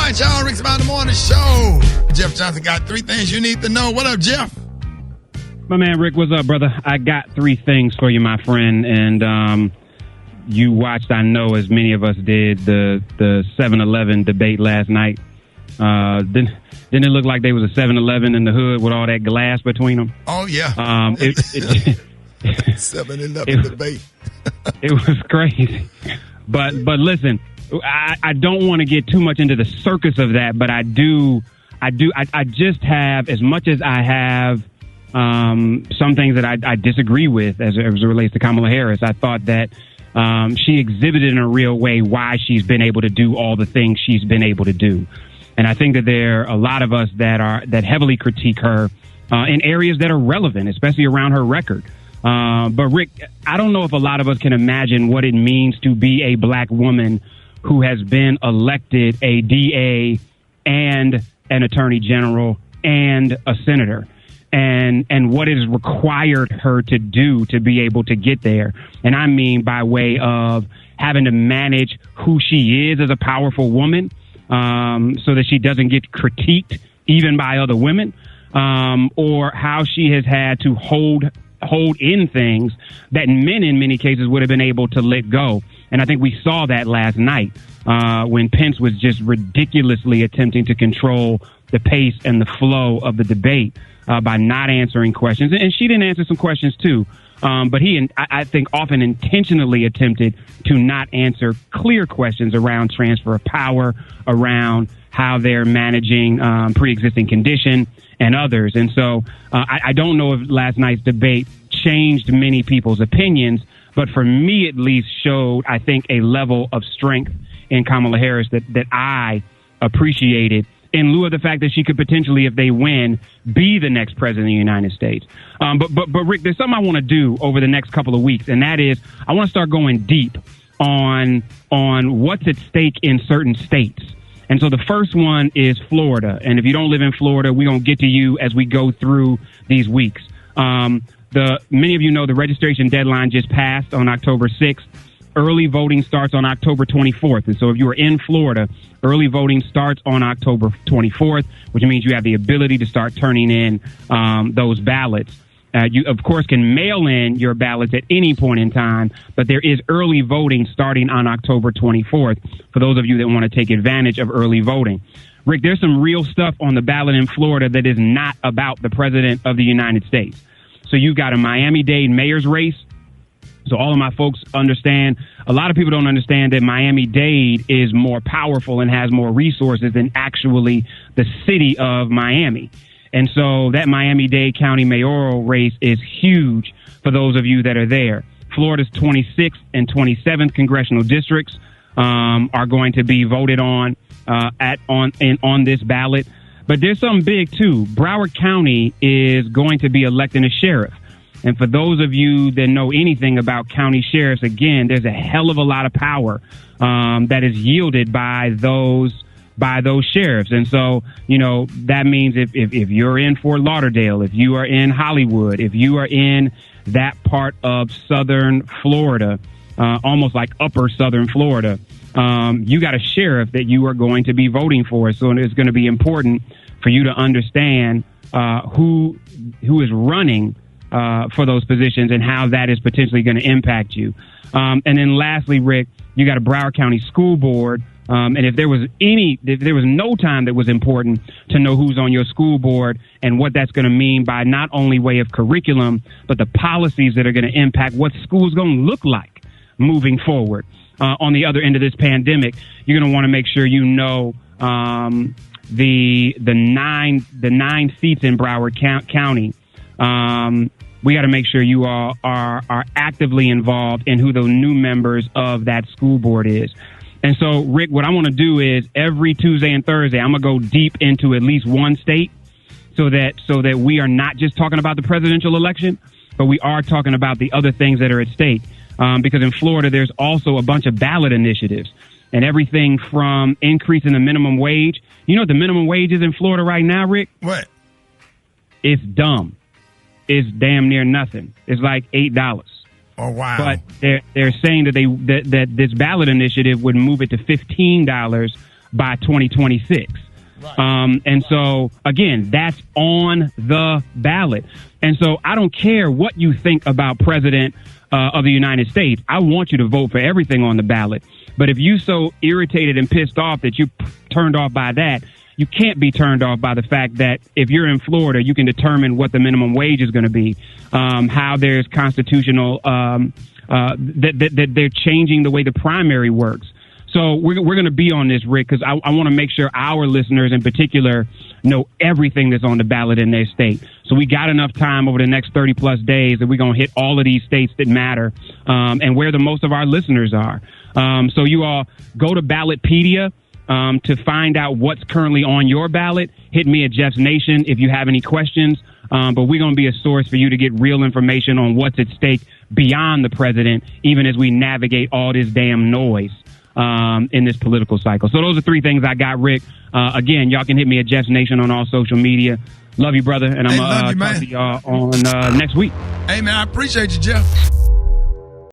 right, y'all. Rick's About the Morning Show. Jeff Johnson got 3 things you need to know. What up, Jeff? My man, Rick, what's up, brother? I got 3 things for you, my friend. And you watched, I know, as many of us did, the 7-Eleven debate last night. Didn't it look like there was a 7-Eleven in the hood with all that glass between them? Oh, yeah. 7-Eleven debate. It was crazy. But listen, I don't want to get too much into the circus of that, but I just have, as much as I have some things that I disagree with as it relates to Kamala Harris. I thought that she exhibited in a real way why she's been able to do all the things she's been able to do. And I think that there are a lot of us that heavily critique her in areas that are relevant, especially around her record. But Rick, I don't know if a lot of us can imagine what it means to be a black woman who has been elected a DA and an attorney general and a senator, and what it has required her to do to be able to get there. And I mean by way of having to manage who she is as a powerful woman, so that she doesn't get critiqued even by other women, or how she has had to hold in things that men in many cases would have been able to let go. And I think we saw that last night when Pence was just ridiculously attempting to control the pace and the flow of the debate by not answering questions. And she didn't answer some questions too. But I think, often intentionally attempted to not answer clear questions around transfer of power, around how they're managing pre-existing condition and others. And so I don't know if last night's debate changed many people's opinions, but for me at least showed, I think, a level of strength in Kamala Harris that I appreciated, in lieu of the fact that she could potentially, if they win, be the next president of the United States. But Rick, there's something I want to do over the next couple of weeks, and that is I want to start going deep on what's at stake in certain states. And so the first one is Florida. And if you don't live in Florida, we're going to get to you as we go through these weeks. Many of you know the registration deadline just passed on October 6th. Early voting starts on October 24th. And so if you are in Florida, early voting starts on October 24th, which means you have the ability to start turning in those ballots. You, of course, can mail in your ballots at any point in time, but there is early voting starting on October 24th for those of you that want to take advantage of early voting. Rick, there's some real stuff on the ballot in Florida that is not about the president of the United States. So you've got a Miami-Dade mayor's race. So all of my folks understand, a lot of people don't understand that Miami-Dade is more powerful and has more resources than actually the city of Miami. And so that Miami-Dade County mayoral race is huge for those of you that are there. Florida's 26th and 27th congressional districts are going to be voted on on this ballot. But there's something big, too. Broward County is going to be electing a sheriff. And for those of you that know anything about county sheriffs, again, there's a hell of a lot of power that is yielded by those sheriffs. And so, that means if you're in Fort Lauderdale, if you are in Hollywood, if you are in that part of southern Florida, almost like upper southern Florida, you got a sheriff that you are going to be voting for. So it's going to be important for you to understand who is running for those positions and how that is potentially going to impact you. And then lastly, Rick, you got a Broward County School Board. And if there was no time that was important to know who's on your school board and what that's going to mean by not only way of curriculum, but the policies that are going to impact what school's going to look like moving forward. On the other end of this pandemic, you're going to want to make sure you know the nine seats in Broward County. We got to make sure you all are actively involved in who the new members of that school board is. And so, Rick, what I want to do is every Tuesday and Thursday, I'm going to go deep into at least one state so that we are not just talking about the presidential election, but we are talking about the other things that are at stake. Because in Florida, there's also a bunch of ballot initiatives and everything from increasing the minimum wage. You know what the minimum wage is in Florida right now, Rick? What? It's dumb. It's damn near nothing. It's like $8. Oh, wow. But they're saying that this ballot initiative would move it to $15 by 2026. Right. And so, again, that's on the ballot. And so I don't care what you think about President of the United States. I want you to vote for everything on the ballot. But if you so irritated and pissed off that you turned off by that, you can't be turned off by the fact that if you're in Florida, you can determine what the minimum wage is going to be, how there's constitutional, that they're changing the way the primary works. So we're going to be on this, Rick, because I want to make sure our listeners in particular know everything that's on the ballot in their state. So we got enough time over the next 30 plus days that we're going to hit all of these states that matter and where the most of our listeners are. So you all go to Ballotpedia to find out what's currently on your ballot. Hit me at Jeff's Nation if you have any questions. But we're going to be a source for you to get real information on what's at stake beyond the president, even as we navigate all this damn noise in this political cycle. So those are three things I got, Rick. Again, y'all can hit me at Jeff's Nation on all social media. Love you, brother. And I'm going to talk to y'all on next week. Hey, man, I appreciate you, Jeff.